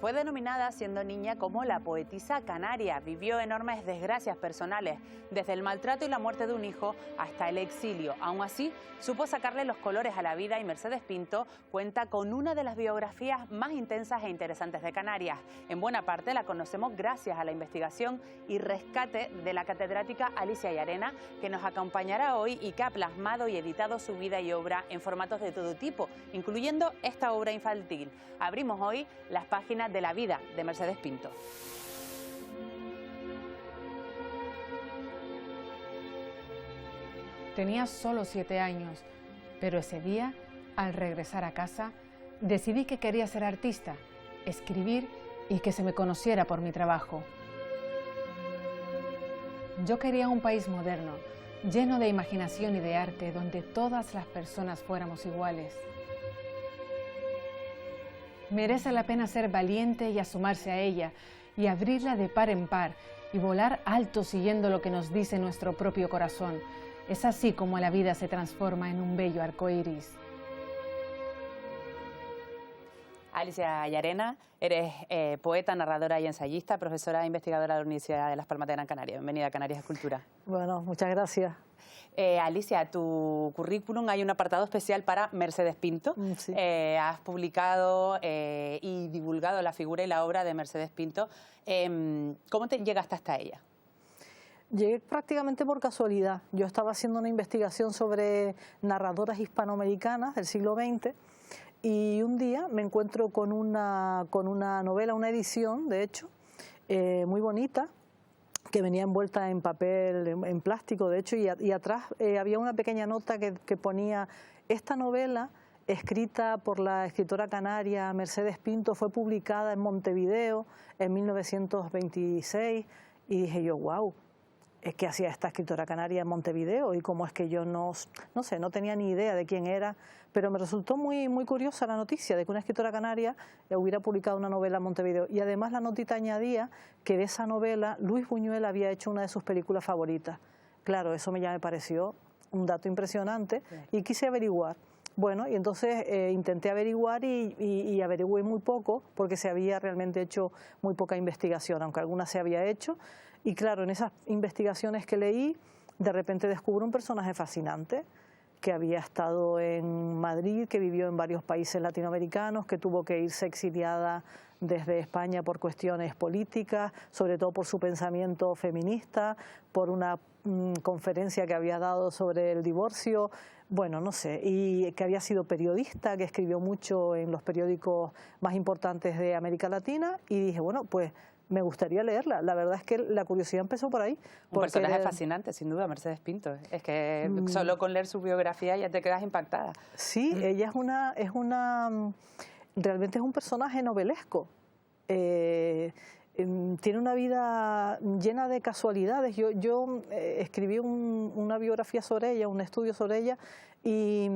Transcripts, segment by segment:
Fue denominada siendo niña como la poetisa canaria. Vivió enormes desgracias personales, desde el maltrato y la muerte de un hijo hasta el exilio. Aún así, supo sacarle los colores a la vida y Mercedes Pinto cuenta con una de las biografías más intensas e interesantes de Canarias. En buena parte la conocemos gracias a la investigación y rescate de la catedrática Alicia Llarena, que nos acompañará hoy y que ha plasmado y editado su vida y obra en formatos de todo tipo, incluyendo esta obra infantil. Abrimos hoy las páginas de la vida de Mercedes Pinto. Tenía solo 7 años, pero ese día, al regresar a casa, decidí que quería ser artista, escribir y que se me conociera por mi trabajo. Yo quería un país moderno, lleno de imaginación y de arte, donde todas las personas fuéramos iguales. Merece la pena ser valiente y asomarse a ella, y abrirla de par en par, y volar alto siguiendo lo que nos dice nuestro propio corazón. Es así como la vida se transforma en un bello arco iris. Alicia Llarena, eres poeta, narradora y ensayista, profesora e investigadora de la Universidad de Las Palmas de Gran Canaria. Bienvenida a Canarias Escultura. Bueno, muchas gracias. Alicia, tu currículum hay un apartado especial para Mercedes Pinto. Sí. Has publicado y divulgado la figura y la obra de Mercedes Pinto. ¿Cómo te llegaste hasta ella? Llegué prácticamente por casualidad. Yo estaba haciendo una investigación sobre narradoras hispanoamericanas del siglo XX y un día me encuentro con una novela, una edición, de hecho, muy bonita, que venía envuelta en papel, en plástico, de hecho, y atrás había una pequeña nota que ponía: esta novela, escrita por la escritora canaria Mercedes Pinto, fue publicada en Montevideo en 1926, y dije yo, wow, ¿qué hacía esta escritora canaria en Montevideo? Y cómo es que yo no sé, no tenía ni idea de quién era, pero me resultó muy curiosa la noticia de que una escritora canaria hubiera publicado una novela en Montevideo. Y además la notita añadía que de esa novela Luis Buñuel había hecho una de sus películas favoritas. Claro, eso ya me pareció un dato impresionante y quise averiguar. Bueno, y entonces intenté averiguar y averigüé muy poco, porque se había realmente hecho muy poca investigación, aunque alguna se había hecho. Y claro, en esas investigaciones que leí, de repente descubro un personaje fascinante, que había estado en Madrid, que vivió en varios países latinoamericanos, que tuvo que irse exiliada desde España por cuestiones políticas, sobre todo por su pensamiento feminista, por una conferencia que había dado sobre el divorcio, bueno, no sé, y que había sido periodista, que escribió mucho en los periódicos más importantes de América Latina, y dije, bueno, pues me gustaría leerla. La verdad es que la curiosidad empezó por ahí. Un personaje fascinante, sin duda, Mercedes Pinto. Es que solo con leer su biografía ya te quedas impactada. Sí, ella realmente es un personaje novelesco. Tiene una vida llena de casualidades. Yo escribí una biografía sobre ella, un estudio sobre ella, y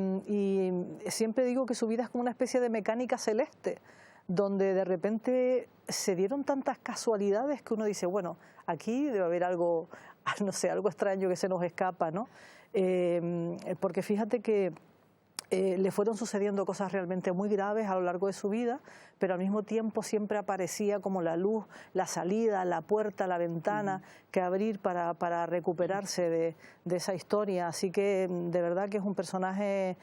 siempre digo que su vida es como una especie de mecánica celeste, donde de repente se dieron tantas casualidades que uno dice, bueno, aquí debe haber algo, no sé, algo extraño que se nos escapa, ¿no? Porque fíjate que le fueron sucediendo cosas realmente muy graves a lo largo de su vida, pero al mismo tiempo siempre aparecía como la luz, la salida, la puerta, la ventana que abrir para recuperarse de esa historia. Así que de verdad que es un personaje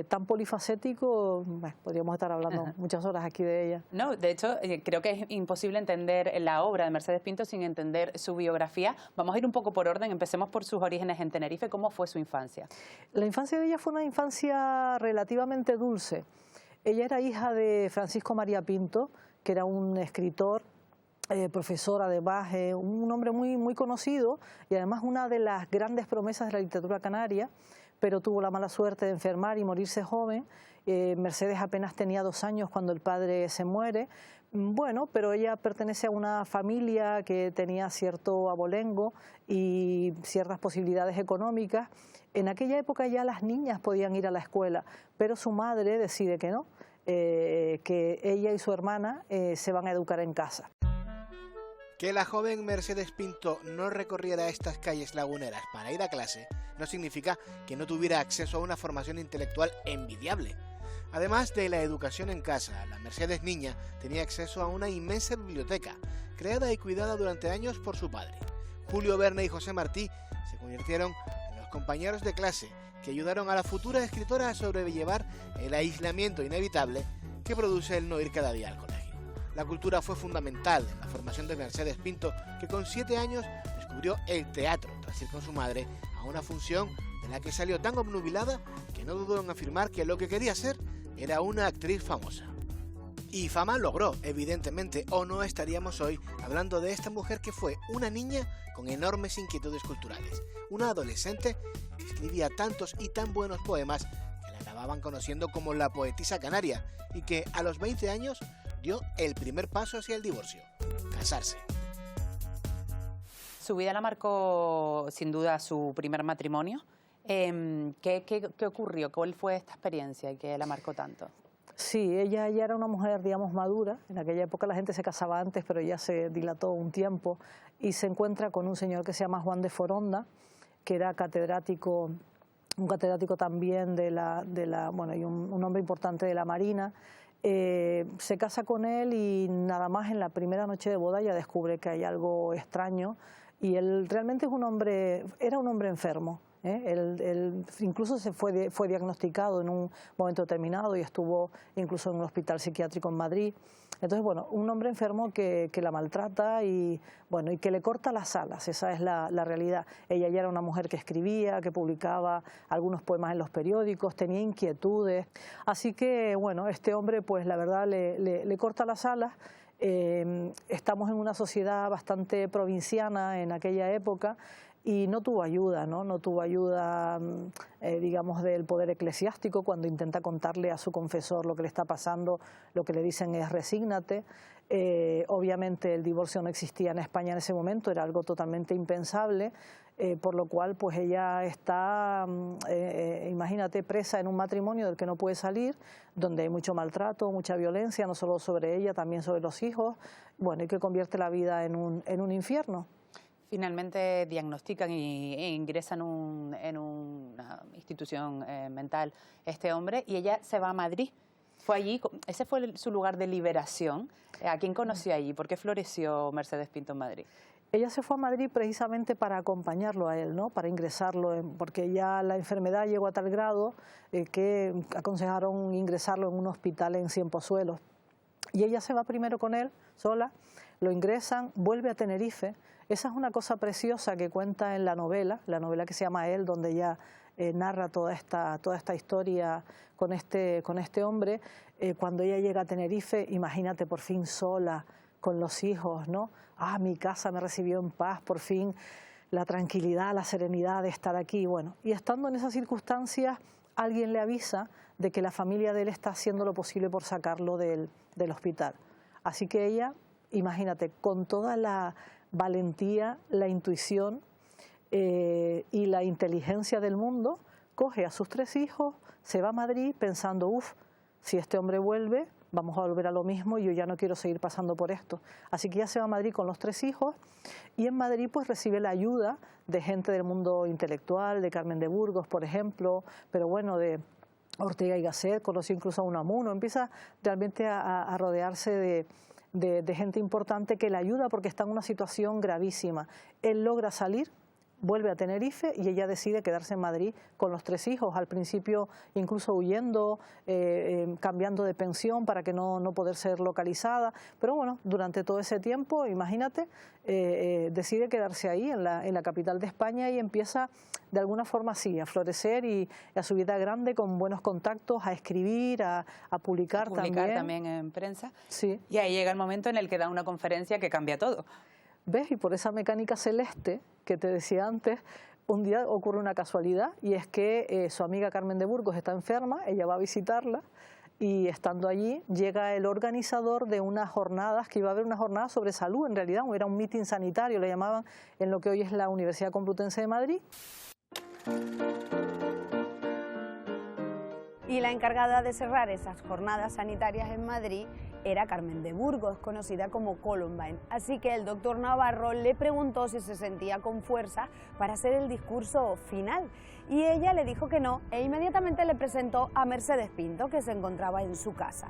tan polifacético. Bueno, podríamos estar hablando muchas horas aquí de ella. No, de hecho, creo que es imposible entender la obra de Mercedes Pinto sin entender su biografía. Vamos a ir un poco por orden, empecemos por sus orígenes en Tenerife. ¿Cómo fue su infancia? La infancia de ella fue una infancia relativamente dulce. Ella era hija de Francisco María Pinto, que era un escritor, profesor, además, un hombre muy conocido y además una de las grandes promesas de la literatura canaria, pero tuvo la mala suerte de enfermar y morirse joven. Mercedes apenas tenía 2 años cuando el padre se muere. Bueno, pero ella pertenece a una familia que tenía cierto abolengo y ciertas posibilidades económicas. En aquella época ya las niñas podían ir a la escuela, pero su madre decide que no, que ella y su hermana se van a educar en casa. Que la joven Mercedes Pinto no recorriera estas calles laguneras para ir a clase no significa que no tuviera acceso a una formación intelectual envidiable. Además de la educación en casa, la Mercedes niña tenía acceso a una inmensa biblioteca, creada y cuidada durante años por su padre. Julio Verne y José Martí se convirtieron en los compañeros de clase que ayudaron a la futura escritora a sobrellevar el aislamiento inevitable que produce el no ir cada día al colegio. La cultura fue fundamental en la formación de Mercedes Pinto, que con 7 años descubrió el teatro tras ir con su madre a una función de la que salió tan obnubilada que no dudó en afirmar que lo que quería ser era una actriz famosa. Y fama logró, evidentemente, o no estaríamos hoy hablando de esta mujer que fue una niña con enormes inquietudes culturales, una adolescente que escribía tantos y tan buenos poemas que la acababan conociendo como la poetisa canaria y que a los 20 años dio el primer paso hacia el divorcio, casarse. Su vida la marcó sin duda su primer matrimonio. ¿Qué ocurrió? ¿Cuál fue esta experiencia que la marcó tanto? Sí, ella ya era una mujer, digamos, madura. En aquella época la gente se casaba antes, pero ella se dilató un tiempo y se encuentra con un señor que se llama Juan de Foronda, que era catedrático, un catedrático también bueno, y un hombre importante de la Marina. Se casa con él y nada más en la primera noche de boda ya descubre que hay algo extraño y él realmente era un hombre enfermo. Él incluso fue diagnosticado en un momento determinado y estuvo incluso en un hospital psiquiátrico en Madrid. Entonces, bueno, un hombre enfermo que la maltrata y que le corta las alas, esa es la realidad. Ella ya era una mujer que escribía, que publicaba algunos poemas en los periódicos, tenía inquietudes. Así que, bueno, este hombre, pues la verdad, le corta las alas. Estamos en una sociedad bastante provinciana en aquella época y no tuvo ayuda, no tuvo ayuda, digamos, del poder eclesiástico. Cuando intenta contarle a su confesor lo que le está pasando, lo que le dicen es resígnate. Obviamente el divorcio no existía en España en ese momento, era algo totalmente impensable, por lo cual pues ella está, imagínate, presa en un matrimonio del que no puede salir, donde hay mucho maltrato, mucha violencia, no solo sobre ella, también sobre los hijos, bueno, y que convierte la vida en un infierno. Finalmente diagnostican e ingresan en una institución mental este hombre y ella se va a Madrid. Fue allí, ese fue su lugar de liberación. ¿A quién conoció allí? ¿Por qué floreció Mercedes Pinto en Madrid? Ella se fue a Madrid precisamente para acompañarlo a él, para ingresarlo, porque ya la enfermedad llegó a tal grado que aconsejaron ingresarlo en un hospital en Cienpozuelos. Y ella se va primero con él, sola, lo ingresan, vuelve a Tenerife. Esa es una cosa preciosa que cuenta en la novela que se llama Él, donde ella narra toda esta historia con este hombre. Cuando ella llega a Tenerife, imagínate, por fin sola, con los hijos, ¿no? Mi casa me recibió en paz, por fin la tranquilidad, la serenidad de estar aquí. Bueno, y estando en esas circunstancias, alguien le avisa de que la familia de él está haciendo lo posible por sacarlo del hospital. Así que ella, imagínate, con toda la valentía, la intuición y la inteligencia del mundo, coge a sus 3 hijos, se va a Madrid pensando, si este hombre vuelve, vamos a volver a lo mismo y yo ya no quiero seguir pasando por esto. Así que ya se va a Madrid con los 3 hijos y en Madrid pues recibe la ayuda de gente del mundo intelectual, de Carmen de Burgos, por ejemplo, pero bueno, de Ortega y Gasset, conoció incluso a Unamuno, empieza realmente a rodearse de gente importante que le ayuda porque está en una situación gravísima. Él logra salir, vuelve a Tenerife y ella decide quedarse en Madrid con los 3 hijos, al principio incluso huyendo, cambiando de pensión para que no poder ser localizada, pero bueno, durante todo ese tiempo, imagínate, decide quedarse ahí en la capital de España y empieza de alguna forma así a florecer y a su vida grande con buenos contactos, a escribir, a publicar también en prensa. Sí. Y ahí llega el momento en el que da una conferencia que cambia todo. ¿Ves? Y por esa mecánica celeste que te decía antes, un día ocurre una casualidad y es que su amiga Carmen de Burgos está enferma, ella va a visitarla y estando allí llega el organizador de unas jornadas, que iba a haber una jornada sobre salud en realidad, era un mitin sanitario, le llamaban, en lo que hoy es la Universidad Complutense de Madrid. Y la encargada de cerrar esas jornadas sanitarias en Madrid era Carmen de Burgos, conocida como Columbine. Así que el doctor Navarro le preguntó si se sentía con fuerza para hacer el discurso final. y ella le dijo que no e inmediatamente le presentó a Mercedes Pinto, que se encontraba en su casa.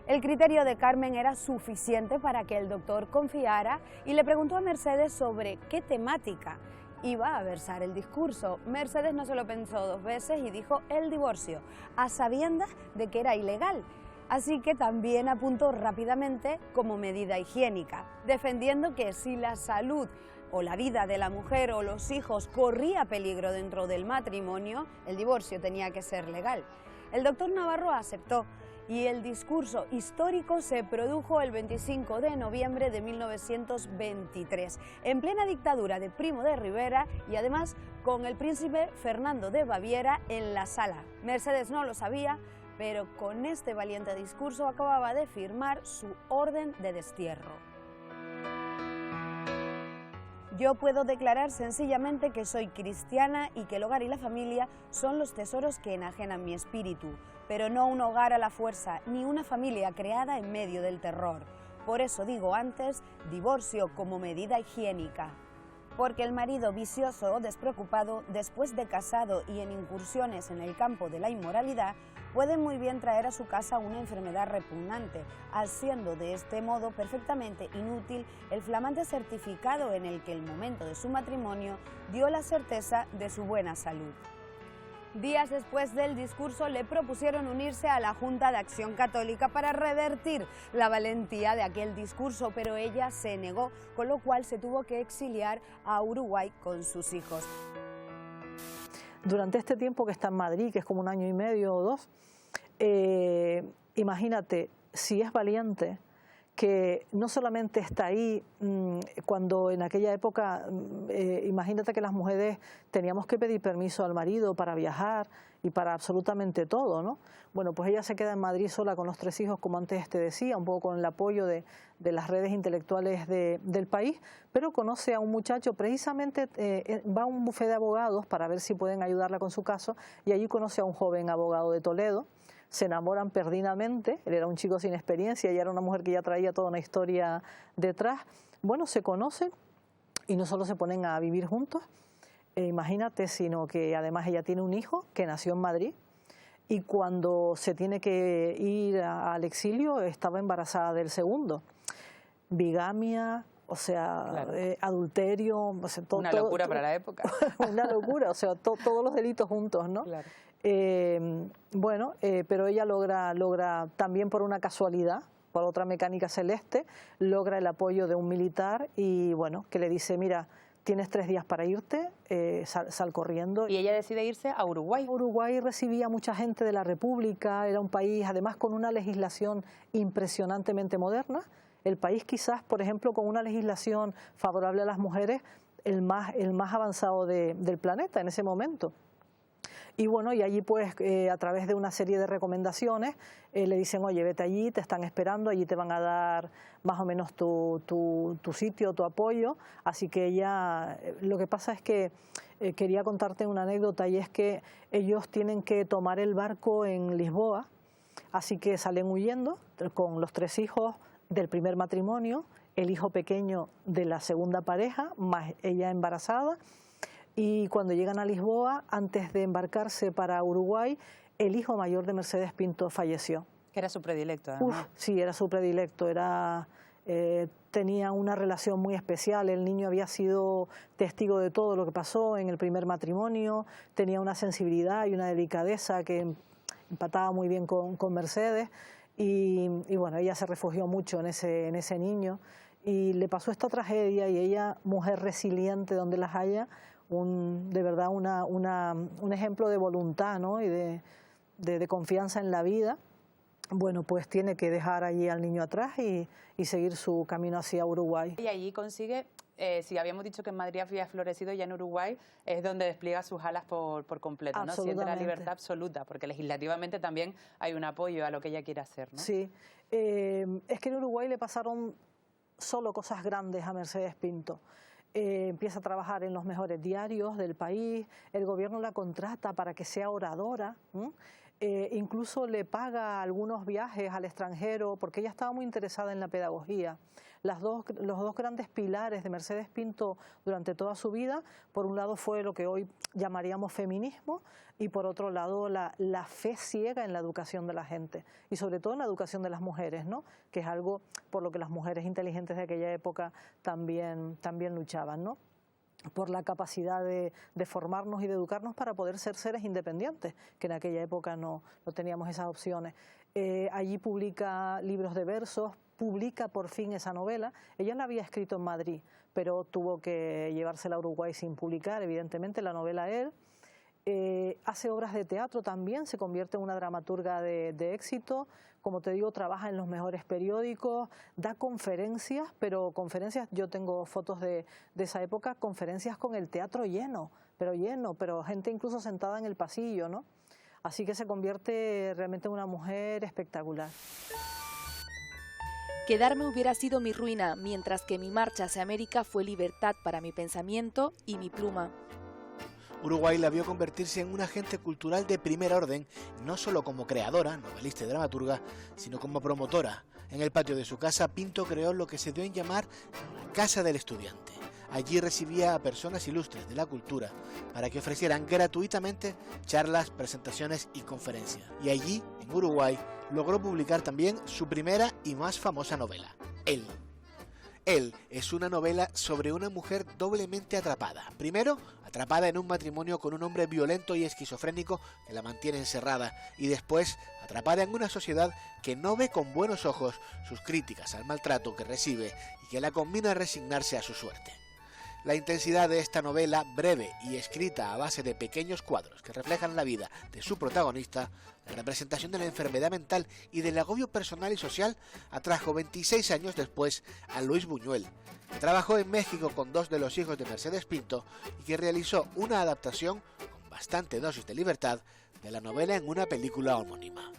El criterio de Carmen era suficiente para que el doctor confiara y le preguntó a Mercedes sobre qué temática iba a versar el discurso. Mercedes no se lo pensó dos veces y dijo el divorcio, a sabiendas de que era ilegal. Así que también apuntó rápidamente como medida higiénica, defendiendo que si la salud o la vida de la mujer o los hijos corría peligro dentro del matrimonio, el divorcio tenía que ser legal. El doctor Navarro aceptó y el discurso histórico se produjo el 25 de noviembre de 1923, en plena dictadura de Primo de Rivera y además con el príncipe Fernando de Baviera en la sala. Mercedes no lo sabía, pero con este valiente discurso acababa de firmar su orden de destierro. Yo puedo declarar sencillamente que soy cristiana y que el hogar y la familia son los tesoros que enajenan mi espíritu, pero no un hogar a la fuerza, ni una familia creada en medio del terror. Por eso digo antes, divorcio como medida higiénica. Porque el marido vicioso o despreocupado, después de casado y en incursiones en el campo de la inmoralidad, puede muy bien traer a su casa una enfermedad repugnante, haciendo de este modo perfectamente inútil el flamante certificado en el que el momento de su matrimonio dio la certeza de su buena salud. Días después del discurso le propusieron unirse a la Junta de Acción Católica para revertir la valentía de aquel discurso, pero ella se negó, con lo cual se tuvo que exiliar a Uruguay con sus hijos. Durante este tiempo que está en Madrid, que es como 1 año y medio o 2, imagínate, si es valiente, que no solamente está ahí, cuando en aquella época, imagínate que las mujeres teníamos que pedir permiso al marido para viajar y para absolutamente todo, ¿no? Bueno, pues ella se queda en Madrid sola con los 3 hijos, como antes te decía, un poco con el apoyo de las redes intelectuales del país, pero conoce a un muchacho, precisamente va a un bufete de abogados para ver si pueden ayudarla con su caso, y allí conoce a un joven abogado de Toledo. Se enamoran perdidamente, él era un chico sin experiencia, ella era una mujer que ya traía toda una historia detrás. Bueno, se conocen y no solo se ponen a vivir juntos, imagínate, sino que además ella tiene un hijo que nació en Madrid y cuando se tiene que ir al exilio estaba embarazada del segundo. Bigamia, o sea, claro. Adulterio, o sea, una locura para la época. Una locura, o sea, todos los delitos juntos, ¿no? Claro. Pero ella logra también por una casualidad, por otra mecánica celeste, logra el apoyo de un militar y bueno, que le dice, mira, tienes 3 días para irte, sal corriendo. Y ella decide irse a Uruguay. Uruguay recibía mucha gente de la República, era un país además con una legislación impresionantemente moderna, el país quizás, por ejemplo, con una legislación favorable a las mujeres, el más avanzado del planeta en ese momento. Y bueno, y allí pues a través de una serie de recomendaciones le dicen, oye, vete allí, te están esperando, allí te van a dar más o menos tu sitio, tu apoyo. Así que ella, lo que pasa es que quería contarte una anécdota y es que ellos tienen que tomar el barco en Lisboa, así que salen huyendo con los 3 hijos del primer matrimonio, el hijo pequeño de la segunda pareja, más ella embarazada. Y cuando llegan a Lisboa, antes de embarcarse para Uruguay, el hijo mayor de Mercedes Pinto falleció. Que era su predilecto, además. Sí, era su predilecto, tenía una relación muy especial, el niño había sido testigo de todo lo que pasó en el primer matrimonio, tenía una sensibilidad y una delicadeza que empataba muy bien con Mercedes y bueno, ella se refugió mucho en ese niño y le pasó esta tragedia y ella, mujer resiliente donde las haya, de verdad un ejemplo de voluntad, ¿no? Y de confianza en la vida. Bueno, pues tiene que dejar allí al niño atrás y seguir su camino hacia Uruguay. Y allí consigue, si habíamos dicho que en Madrid había florecido, ya en Uruguay es donde despliega sus alas por completo, ¿no? Siente la libertad absoluta, porque legislativamente también hay un apoyo a lo que ella quiere hacer, ¿no? Sí, es que en Uruguay le pasaron solo cosas grandes a Mercedes Pinto. Empieza a trabajar en los mejores diarios del país, el gobierno la contrata para que sea oradora, Incluso le paga algunos viajes al extranjero porque ella estaba muy interesada en la pedagogía. Los dos grandes pilares de Mercedes Pinto durante toda su vida, por un lado fue lo que hoy llamaríamos feminismo y por otro lado la fe ciega en la educación de la gente y sobre todo en la educación de las mujeres, ¿no? Que es algo por lo que las mujeres inteligentes de aquella época también luchaban, ¿no? Por la capacidad de formarnos y de educarnos para poder ser seres independientes, que en aquella época no teníamos esas opciones. Allí publica libros de versos, publica por fin esa novela. Ella la había escrito en Madrid, pero tuvo que llevársela a Uruguay sin publicar, evidentemente, la novela él. Hace obras de teatro también, se convierte en una dramaturga de éxito. Como te digo, trabaja en los mejores periódicos, da conferencias, pero conferencias, yo tengo fotos de esa época, conferencias con el teatro lleno, pero gente incluso sentada en el pasillo, ¿no? Así que se convierte realmente en una mujer espectacular. Quedarme hubiera sido mi ruina, mientras que mi marcha hacia América fue libertad para mi pensamiento y mi pluma. Uruguay la vio convertirse en un agente cultural de primer orden, no solo como creadora, novelista y dramaturga, sino como promotora. En el patio de su casa, Pinto creó lo que se dio en llamar la Casa del Estudiante. Allí recibía a personas ilustres de la cultura para que ofrecieran gratuitamente charlas, presentaciones y conferencias. Y allí, en Uruguay, logró publicar también su primera y más famosa novela, Él. Él es una novela sobre una mujer doblemente atrapada. Primero, atrapada en un matrimonio con un hombre violento y esquizofrénico que la mantiene encerrada, y después atrapada en una sociedad que no ve con buenos ojos sus críticas al maltrato que recibe y que la combina a resignarse a su suerte. La intensidad de esta novela, breve y escrita a base de pequeños cuadros que reflejan la vida de su protagonista, la representación de la enfermedad mental y del agobio personal y social, atrajo 26 años después a Luis Buñuel, que trabajó en México con dos de los hijos de Mercedes Pinto y que realizó una adaptación con bastante dosis de libertad de la novela en una película homónima.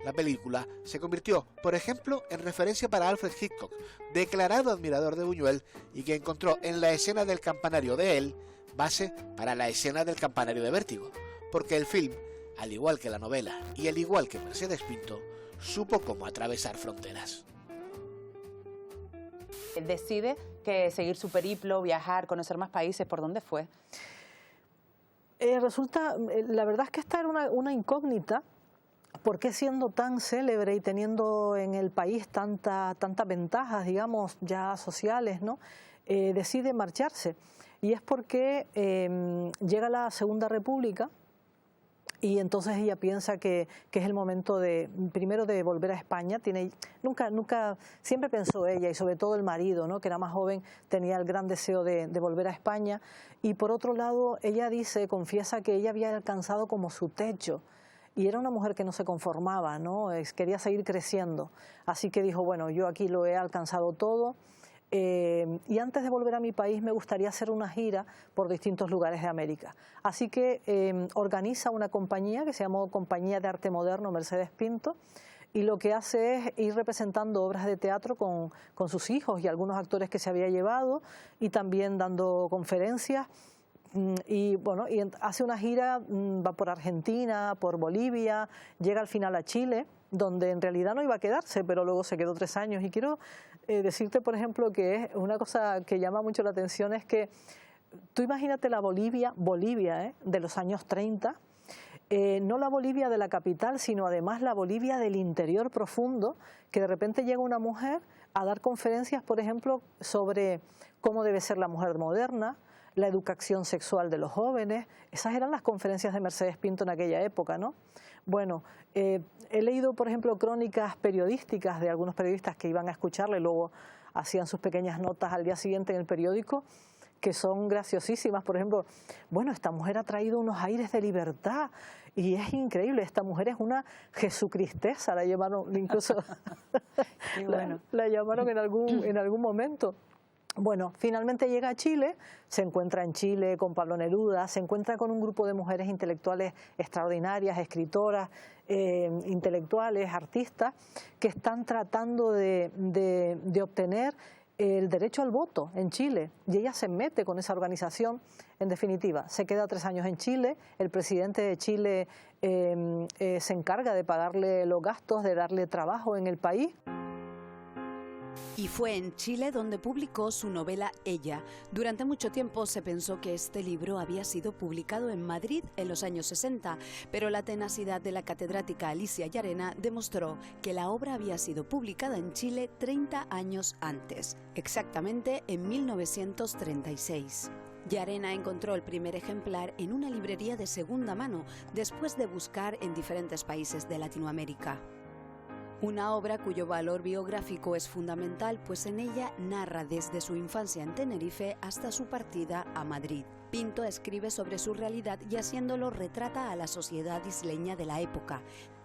La película se convirtió, por ejemplo, en referencia para Alfred Hitchcock, declarado admirador de Buñuel y que encontró en la escena del campanario de Él base para la escena del campanario de Vértigo, porque el film, al igual que la novela y al igual que Mercedes Pinto, supo cómo atravesar fronteras. Decide que seguir su periplo, viajar, conocer más países. ¿Por dónde fue? La verdad es que esta era una incógnita. ¿Por qué siendo tan célebre y teniendo en el país tantas ventajas, digamos, ya sociales, ¿no? Decide marcharse? Y es porque llega la Segunda República y entonces ella piensa que es el momento primero de volver a España. Siempre pensó ella, y sobre todo el marido, ¿no? Que era más joven, tenía el gran deseo de volver a España. Y por otro lado, ella confiesa que ella había alcanzado como su techo. Y era una mujer que no se conformaba, ¿no? Quería seguir creciendo. Así que dijo, bueno, yo aquí lo he alcanzado todo y antes de volver a mi país me gustaría hacer una gira por distintos lugares de América. Así que organiza una compañía que se llamó Compañía de Arte Moderno Mercedes Pinto y lo que hace es ir representando obras de teatro con sus hijos y algunos actores que se había llevado y también dando conferencias. Y bueno, hace una gira, va por Argentina, por Bolivia, llega al final a Chile, donde en realidad no iba a quedarse, pero luego se quedó 3 años. Y quiero decirte, por ejemplo, que es una cosa que llama mucho la atención, es que tú imagínate la Bolivia de los años 30, no la Bolivia de la capital, sino además la Bolivia del interior profundo, que de repente llega una mujer a dar conferencias, por ejemplo, sobre cómo debe ser la mujer moderna, la educación sexual de los jóvenes. Esas eran las conferencias de Mercedes Pinto en aquella época, ¿no? Bueno, he leído, por ejemplo, crónicas periodísticas de algunos periodistas que iban a escucharle y luego hacían sus pequeñas notas al día siguiente en el periódico, que son graciosísimas. Por ejemplo, bueno, esta mujer ha traído unos aires de libertad y es increíble, esta mujer es una jesucristesa, la llamaron incluso, bueno. la llamaron en algún momento. Bueno, finalmente llega a Chile, se encuentra en Chile con Pablo Neruda, se encuentra con un grupo de mujeres intelectuales extraordinarias, escritoras, intelectuales, artistas, que están tratando de obtener el derecho al voto en Chile, y ella se mete con esa organización. En definitiva, se queda 3 años en Chile, el presidente de Chile se encarga de pagarle los gastos, de darle trabajo en el país. Y fue en Chile donde publicó su novela Ella. Durante mucho tiempo se pensó que este libro había sido publicado en Madrid en los años 60, pero la tenacidad de la catedrática Alicia Llarena demostró que la obra había sido publicada en Chile 30 años antes, exactamente en 1936. Llarena encontró el primer ejemplar en una librería de segunda mano, después de buscar en diferentes países de Latinoamérica. Una obra cuyo valor biográfico es fundamental, pues en ella narra desde su infancia en Tenerife hasta su partida a Madrid. Pinto escribe sobre su realidad y haciéndolo retrata a la sociedad isleña de la época,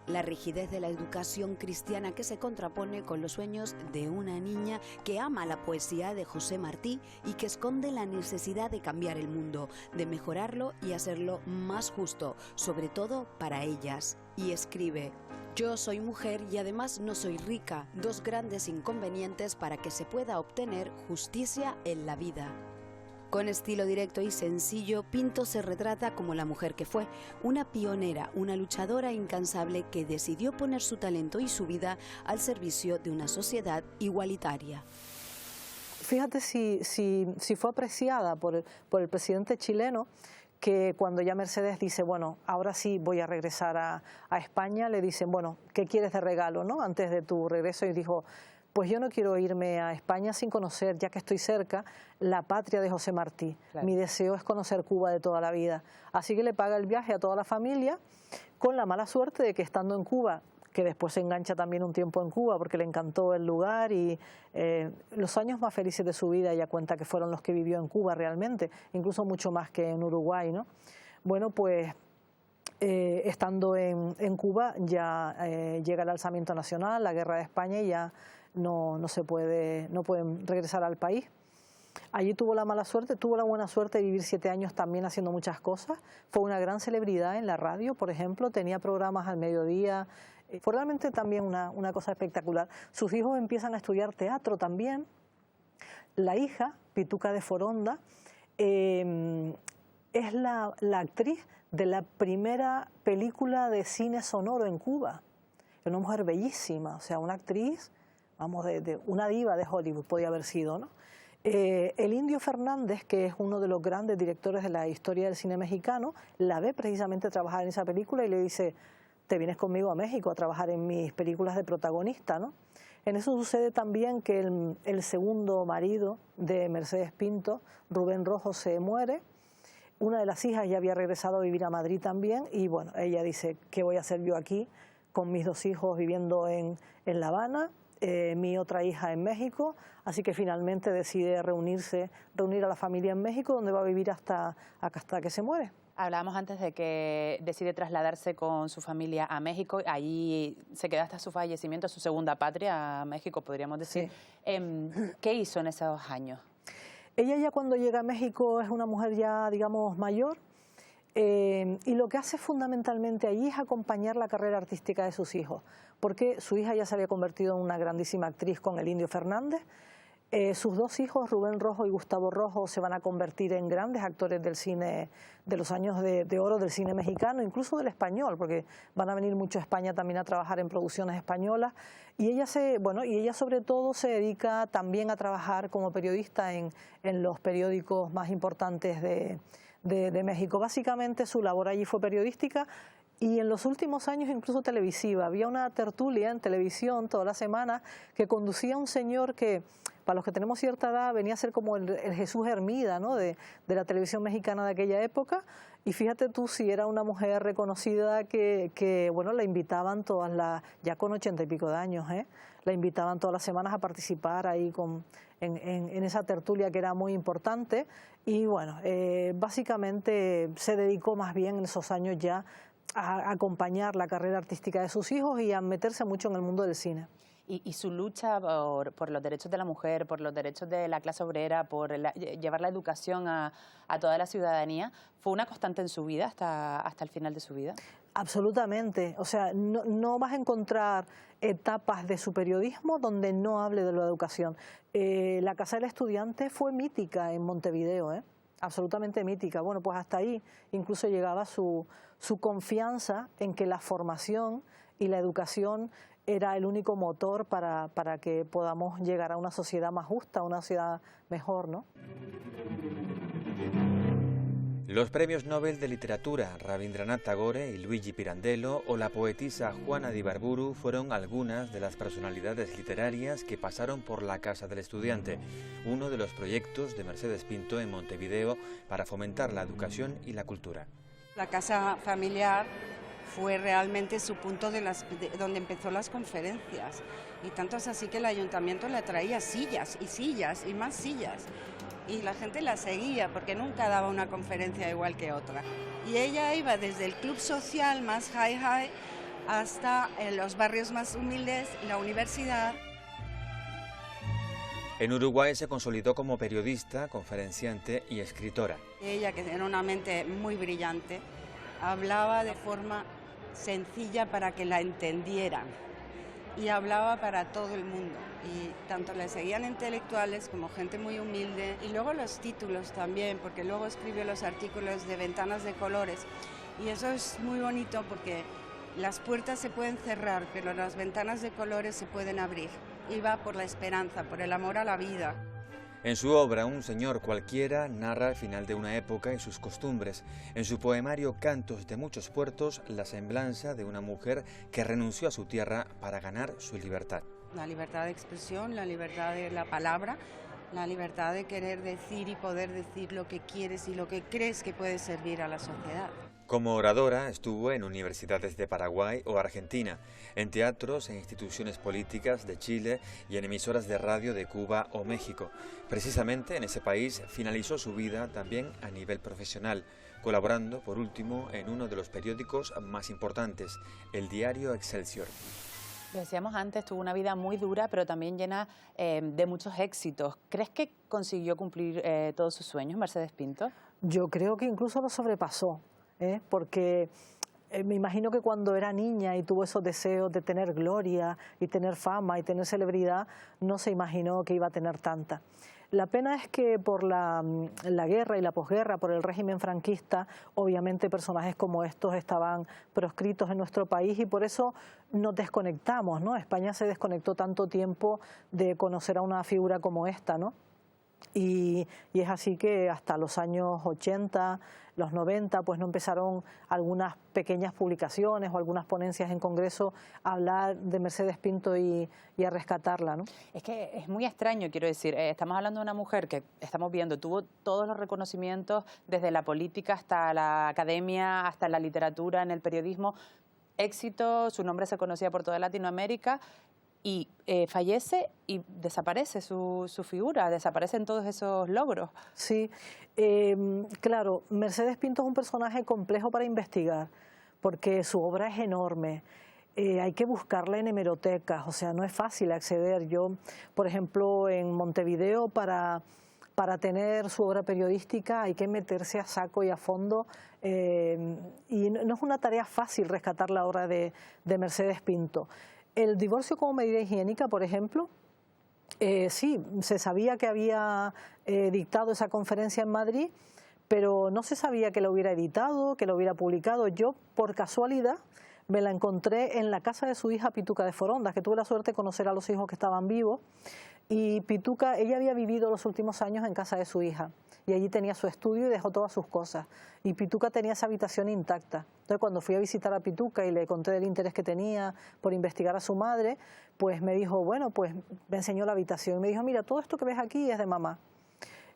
la rigidez de la educación cristiana que se contrapone con los sueños de una niña que ama la poesía de José Martí y que esconde la necesidad de cambiar el mundo, de mejorarlo y hacerlo más justo, sobre todo para ellas. Y escribe: yo soy mujer y además no soy rica, 2 grandes inconvenientes para que se pueda obtener justicia en la vida. Con estilo directo y sencillo, Pinto se retrata como la mujer que fue, una pionera, una luchadora incansable que decidió poner su talento y su vida al servicio de una sociedad igualitaria. Fíjate si fue apreciada por el presidente chileno, que cuando ya Mercedes dice, bueno, ahora sí voy a regresar a España, le dicen, bueno, ¿qué quieres de regalo, no? Antes de tu regreso, y dijo, pues yo no quiero irme a España sin conocer, ya que estoy cerca, la patria de José Martí. Claro. Mi deseo es conocer Cuba de toda la vida. Así que le paga el viaje a toda la familia, con la mala suerte de que estando en Cuba, que después se engancha también un tiempo en Cuba porque le encantó el lugar, y los años más felices de su vida ella cuenta que fueron los que vivió en Cuba realmente, incluso mucho más que en Uruguay, ¿no? Bueno, pues estando en Cuba ya llega el alzamiento nacional, la guerra de España, y ya no pueden regresar al país. Allí tuvo la mala suerte, tuvo la buena suerte de vivir 7 años también haciendo muchas cosas. Fue una gran celebridad en la radio, por ejemplo, tenía programas al mediodía. Fue realmente también una cosa espectacular. Sus hijos empiezan a estudiar teatro también. La hija, Pituca de Foronda, es la actriz de la primera película de cine sonoro en Cuba. Es una mujer bellísima, o sea, una actriz, vamos, de una diva de Hollywood podía haber sido, ¿no? El Indio Fernández, que es uno de los grandes directores de la historia del cine mexicano, la ve precisamente trabajar en esa película y le dice, te vienes conmigo a México a trabajar en mis películas de protagonista, ¿no? En eso sucede también que el segundo marido de Mercedes Pinto, Rubén Rojo, se muere. Una de las hijas ya había regresado a vivir a Madrid también, y bueno, ella dice, ¿qué voy a hacer yo aquí con mis 2 hijos viviendo en La Habana? Mi otra hija en México, así que finalmente decide reunir a la familia en México, donde va a vivir hasta que se muere. Hablábamos antes de que decide trasladarse con su familia a México, allí se queda hasta su fallecimiento, su segunda patria, a México, podríamos decir. Sí. ¿Qué hizo en esos años? Ella ya cuando llega a México es una mujer ya, digamos, mayor, y lo que hace fundamentalmente allí es acompañar la carrera artística de sus hijos, porque su hija ya se había convertido en una grandísima actriz con el Indio Fernández. Sus 2 hijos, Rubén Rojo y Gustavo Rojo, se van a convertir en grandes actores del cine, de los años de oro del cine mexicano, incluso del español, porque van a venir mucho a España también a trabajar en producciones españolas. Y ella sobre todo se dedica también a trabajar como periodista en los periódicos más importantes de México. Básicamente su labor allí fue periodística, y en los últimos años incluso televisiva. Había una tertulia en televisión toda la semana que conducía un señor que, para los que tenemos cierta edad, venía a ser como el Jesús Hermida, ¿no?, de la televisión mexicana de aquella época. Y fíjate tú si era una mujer reconocida que bueno, la invitaban ya con 80 y pico de años, la invitaban todas las semanas a participar ahí en esa tertulia que era muy importante. Y bueno, básicamente se dedicó más bien en esos años ya a acompañar la carrera artística de sus hijos y a meterse mucho en el mundo del cine. Y su lucha por los derechos de la mujer, por los derechos de la clase obrera, por llevar la educación a toda la ciudadanía, ¿fue una constante en su vida hasta el final de su vida? Absolutamente. O sea, no vas a encontrar etapas de su periodismo donde no hable de la educación. La Casa del Estudiante fue mítica en Montevideo, absolutamente mítica. Bueno, pues hasta ahí incluso llegaba su confianza en que la formación y la educación era el único motor para que podamos llegar a una sociedad más justa, a una sociedad mejor, ¿no? Los premios Nobel de Literatura Rabindranath Tagore y Luigi Pirandello o la poetisa Juana de Ibarburu fueron algunas de las personalidades literarias que pasaron por la Casa del Estudiante, uno de los proyectos de Mercedes Pinto en Montevideo para fomentar la educación y la cultura. La casa familiar fue realmente su punto donde empezó las conferencias, y tanto es así que el ayuntamiento le traía sillas y más sillas, y la gente la seguía porque nunca daba una conferencia igual que otra. Y ella iba desde el club social más high hasta los barrios más humildes, la universidad. En Uruguay se consolidó como periodista, conferenciante y escritora. Ella, que era una mente muy brillante, hablaba de forma sencilla para que la entendieran, y hablaba para todo el mundo, y tanto le seguían intelectuales como gente muy humilde, y luego los títulos también, porque luego escribió los artículos de Ventanas de Colores, y eso es muy bonito porque las puertas se pueden cerrar, pero las ventanas de colores se pueden abrir, y va por la esperanza, por el amor a la vida. En su obra, un señor cualquiera narra el final de una época y sus costumbres. En su poemario Cantos de muchos puertos, la semblanza de una mujer que renunció a su tierra para ganar su libertad. La libertad de expresión, la libertad de la palabra, la libertad de querer decir y poder decir lo que quieres y lo que crees que puede servir a la sociedad. Como oradora estuvo en universidades de Paraguay o Argentina, en teatros e instituciones políticas de Chile y en emisoras de radio de Cuba o México. Precisamente en ese país finalizó su vida también a nivel profesional, colaborando por último en uno de los periódicos más importantes, el diario Excelsior. Lo decíamos antes, tuvo una vida muy dura, pero también llena de muchos éxitos. ¿Crees que consiguió cumplir todos sus sueños, Mercedes Pinto? Yo creo que incluso lo sobrepasó. Porque me imagino que cuando era niña y tuvo esos deseos de tener gloria y tener fama y tener celebridad, no se imaginó que iba a tener tanta. La pena es que por la guerra y la posguerra, por el régimen franquista, obviamente personajes como estos estaban proscritos en nuestro país y por eso nos desconectamos, ¿no? España se desconectó tanto tiempo de conocer a una figura como esta, ¿no? Y es así que hasta los años 80, los 90, pues no empezaron algunas pequeñas publicaciones o algunas ponencias en Congreso a hablar de Mercedes Pinto y a rescatarla, ¿no? Es que es muy extraño, quiero decir, estamos hablando de una mujer que estamos viendo, tuvo todos los reconocimientos desde la política hasta la academia, hasta la literatura, en el periodismo, éxito, su nombre se conocía por toda Latinoamérica, y fallece y desaparece su figura, desaparecen todos esos logros. Sí, claro, Mercedes Pinto es un personaje complejo para investigar, porque su obra es enorme. Hay que buscarla en hemerotecas, o sea, no es fácil acceder. Yo, por ejemplo, en Montevideo, para tener su obra periodística hay que meterse a saco y a fondo, y no es una tarea fácil rescatar la obra de Mercedes Pinto. El divorcio como medida higiénica, por ejemplo, sí, se sabía que había dictado esa conferencia en Madrid, pero no se sabía que lo hubiera editado, que lo hubiera publicado. Yo, por casualidad, me la encontré en la casa de su hija Pituca de Forondas, que tuve la suerte de conocer a los hijos que estaban vivos, y Pituca, ella había vivido los últimos años en casa de su hija, y allí tenía su estudio y dejó todas sus cosas, y Pituca tenía esa habitación intacta. Entonces, cuando fui a visitar a Pituca y le conté del interés que tenía por investigar a su madre, pues me dijo, bueno, pues me enseñó la habitación, y me dijo, mira, todo esto que ves aquí es de mamá.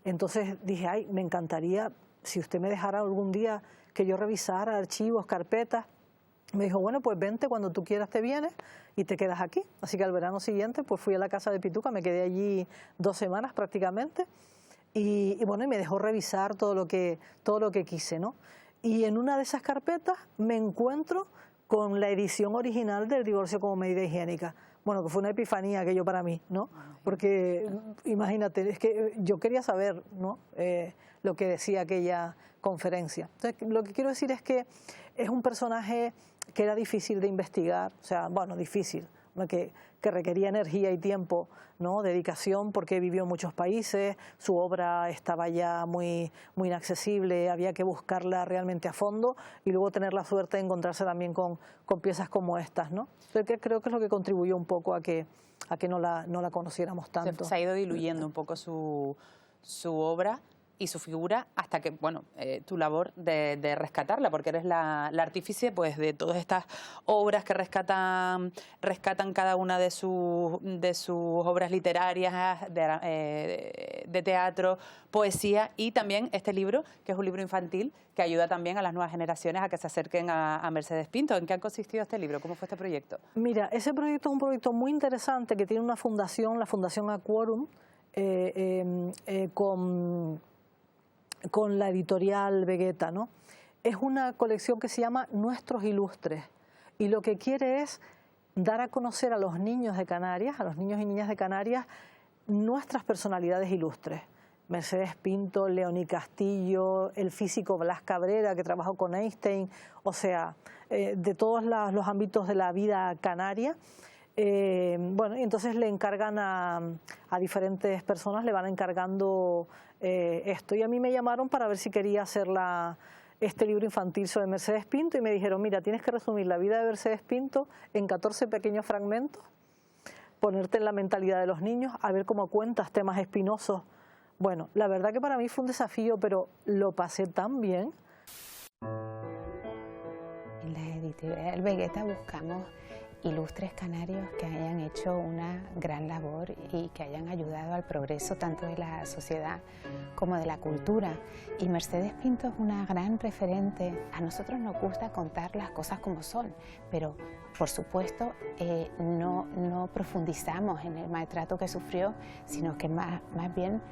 Entonces dije, ay, me encantaría, si usted me dejara algún día que yo revisara archivos, carpetas. Me dijo, bueno, pues vente, cuando tú quieras te vienes y te quedas aquí. Así que al verano siguiente pues fui a la casa de Pituca, me quedé allí 2 semanas prácticamente y bueno, y me dejó revisar todo lo que quise, ¿no? Y en una de esas carpetas me encuentro con la edición original del Divorcio como medida higiénica. Bueno, que fue una epifanía aquello para mí, ¿no? Porque imagínate, es que yo quería saber, ¿no? Lo que decía aquella conferencia. Entonces, lo que quiero decir es que es un personaje que era difícil de investigar, o sea, bueno, difícil, que requería energía y tiempo, ¿no? Dedicación, porque vivió en muchos países, su obra estaba ya muy inaccesible, había que buscarla realmente a fondo y luego tener la suerte de encontrarse también con piezas como estas, ¿no? Entonces, creo que es lo que contribuyó un poco a que no la conociéramos tanto. Se ha ido diluyendo un poco su obra y su figura hasta que, bueno, tu labor de rescatarla, porque eres la artífice pues, de todas estas obras que rescatan cada una de sus obras literarias, de teatro, poesía, y también este libro, que es un libro infantil, que ayuda también a las nuevas generaciones a que se acerquen a Mercedes Pinto. ¿En qué ha consistido este libro? ¿Cómo fue este proyecto? Mira, ese proyecto es un proyecto muy interesante que tiene una fundación, la Fundación Aquorum, con la editorial Vegeta, ¿no? Es una colección que se llama Nuestros Ilustres y lo que quiere es dar a conocer a los niños de Canarias, a los niños y niñas de Canarias, nuestras personalidades ilustres. Mercedes Pinto, Leoní Castillo, el físico Blas Cabrera, que trabajó con Einstein, o sea, de todos los ámbitos de la vida canaria. Bueno, y entonces le encargan a diferentes personas, le van encargando esto. Y a mí me llamaron para ver si quería hacer este libro infantil sobre Mercedes Pinto y me dijeron, mira, tienes que resumir la vida de Mercedes Pinto en 14 pequeños fragmentos, ponerte en la mentalidad de los niños, a ver cómo cuentas temas espinosos. Bueno, la verdad que para mí fue un desafío, pero lo pasé tan bien. En la editorial Vegeta buscamos ilustres canarios que hayan hecho una gran labor y que hayan ayudado al progreso tanto de la sociedad como de la cultura. Y Mercedes Pinto es una gran referente. A nosotros nos gusta contar las cosas como son, pero por supuesto no profundizamos en el maltrato que sufrió, sino que más bien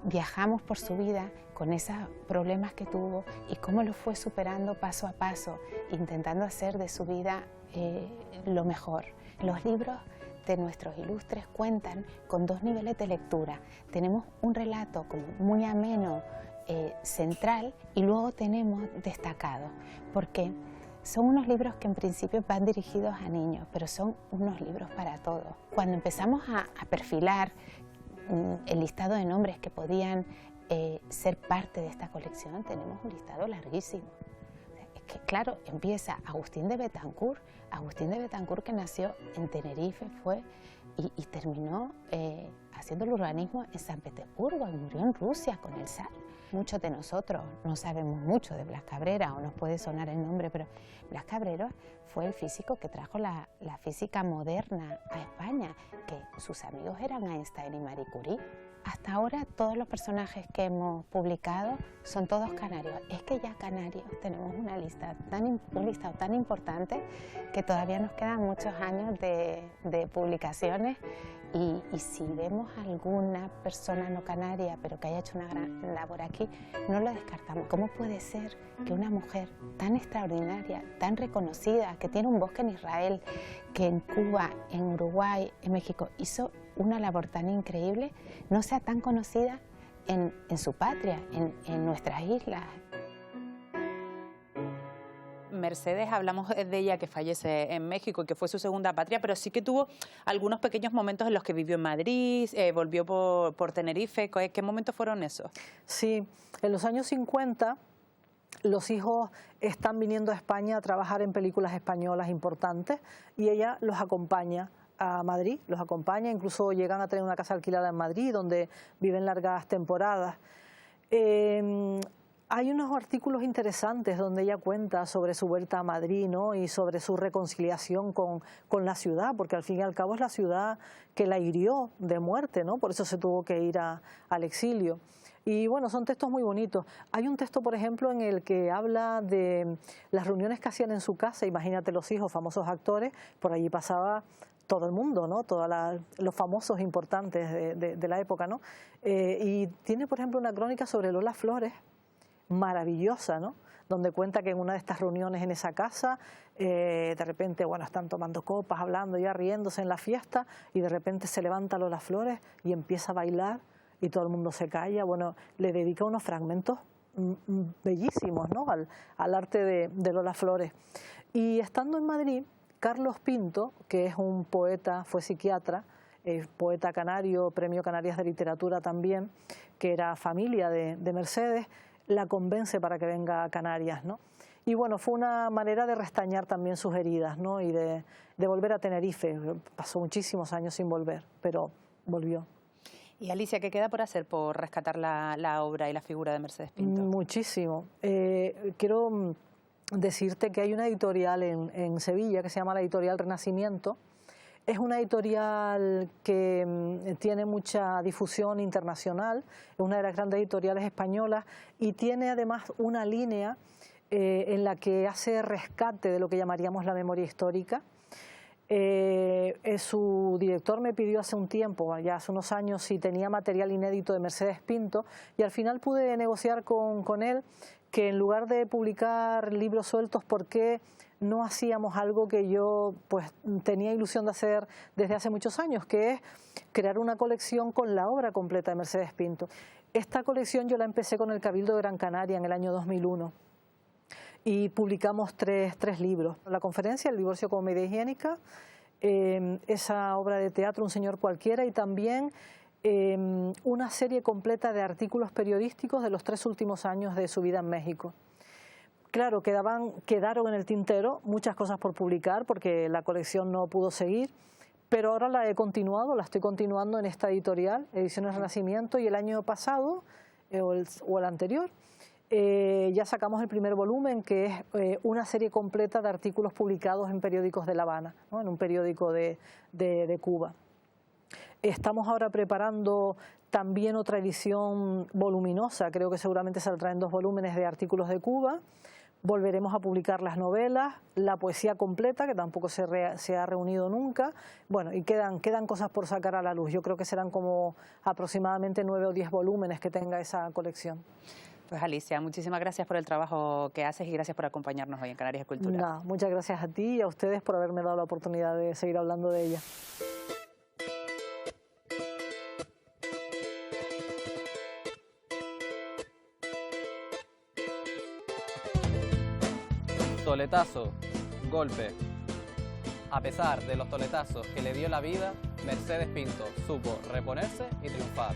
viajamos por su vida con esos problemas que tuvo y cómo lo fue superando paso a paso, intentando hacer de su vida lo mejor. Los libros de nuestros ilustres cuentan con 2 niveles de lectura. Tenemos un relato como muy ameno, central, y luego tenemos destacado, porque son unos libros que en principio van dirigidos a niños, pero son unos libros para todos. Cuando empezamos a perfilar el listado de nombres que podían ser parte de esta colección, tenemos un listado larguísimo. Que claro, empieza Agustín de Betancourt que nació en Tenerife y terminó haciendo el urbanismo en San Petersburgo y murió en Rusia con el zar. Muchos de nosotros no sabemos mucho de Blas Cabrera, o nos puede sonar el nombre, pero Blas Cabrera fue el físico que trajo la física moderna a España, que sus amigos eran Einstein y Marie Curie. Hasta ahora todos los personajes que hemos publicado son todos canarios. Es que ya canarios tenemos un listado tan importante que todavía nos quedan muchos años de publicaciones y si vemos alguna persona no canaria pero que haya hecho una gran labor aquí, no lo descartamos. ¿Cómo puede ser que una mujer tan extraordinaria, tan reconocida, que tiene un bosque en Israel, que en Cuba, en Uruguay, en México hizo una labor tan increíble, no sea tan conocida en su patria, en nuestras islas? Mercedes, hablamos de ella que fallece en México y que fue su segunda patria, pero sí que tuvo algunos pequeños momentos en los que vivió en Madrid, volvió por Tenerife. ¿Qué momentos fueron esos? Sí, en los años 50 los hijos están viniendo a España a trabajar en películas españolas importantes y ella los acompaña a Madrid, los acompaña, incluso llegan a tener una casa alquilada en Madrid donde viven largas temporadas. Hay unos artículos interesantes donde ella cuenta sobre su vuelta a Madrid, ¿no? Y sobre su reconciliación con la ciudad, porque al fin y al cabo es la ciudad que la hirió de muerte, ¿no? Por eso se tuvo que ir al exilio. Y bueno, son textos muy bonitos. Hay un texto, por ejemplo, en el que habla de las reuniones que hacían en su casa. Imagínate los hijos, famosos actores, por allí pasaba todo el mundo, ¿no? Todos los famosos importantes de la época, ¿no? Y tiene, por ejemplo, una crónica sobre Lola Flores, maravillosa, ¿no? Donde cuenta que en una de estas reuniones en esa casa, de repente, bueno, están tomando copas, hablando, ya riéndose en la fiesta, y de repente se levanta Lola Flores y empieza a bailar y todo el mundo se calla. Bueno, le dedica unos fragmentos bellísimos, ¿no? al arte de Lola Flores. Y estando en Madrid, Carlos Pinto, que es un poeta, fue psiquiatra, poeta canario, Premio Canarias de Literatura también, que era familia de Mercedes, la convence para que venga a Canarias, ¿no? Y bueno, fue una manera de restañar también sus heridas, ¿no? Y de volver a Tenerife. Pasó muchísimos años sin volver, pero volvió. Y Alicia, ¿qué queda por hacer por rescatar la obra y la figura de Mercedes Pinto? Muchísimo. Quiero decirte que hay una editorial en Sevilla que se llama la Editorial Renacimiento. Es una editorial que tiene mucha difusión internacional, es una de las grandes editoriales españolas y tiene además una línea en la que hace rescate de lo que llamaríamos la memoria histórica. Su director me pidió hace un tiempo, ya hace unos años, si tenía material inédito de Mercedes Pinto y al final pude negociar con él que en lugar de publicar libros sueltos, ¿por qué no hacíamos algo que yo pues tenía ilusión de hacer desde hace muchos años, que es crear una colección con la obra completa de Mercedes Pinto? Esta colección yo la empecé con el Cabildo de Gran Canaria en el año 2001 y publicamos tres libros. La conferencia, El divorcio como medida higiénica, esa obra de teatro, Un señor cualquiera, y también una serie completa de artículos periodísticos de los 3 últimos años de su vida en México. Claro, quedaron en el tintero muchas cosas por publicar porque la colección no pudo seguir, pero ahora la estoy continuando en esta editorial, Ediciones Renacimiento, y el año pasado, o el anterior, ya sacamos el primer volumen, que es una serie completa de artículos publicados en periódicos de La Habana, ¿no? En un periódico de Cuba. Estamos ahora preparando también otra edición voluminosa, creo que seguramente saldrá en 2 volúmenes de artículos de Cuba. Volveremos a publicar las novelas, la poesía completa, que tampoco se ha reunido nunca. Bueno, y quedan cosas por sacar a la luz. Yo creo que serán como aproximadamente 9 o 10 volúmenes que tenga esa colección. Pues Alicia, muchísimas gracias por el trabajo que haces y gracias por acompañarnos hoy en Canarias Cultura. No, muchas gracias a ti y a ustedes por haberme dado la oportunidad de seguir hablando de ella. Toletazo, golpe. A pesar de los toletazos que le dio la vida, Mercedes Pinto supo reponerse y triunfar.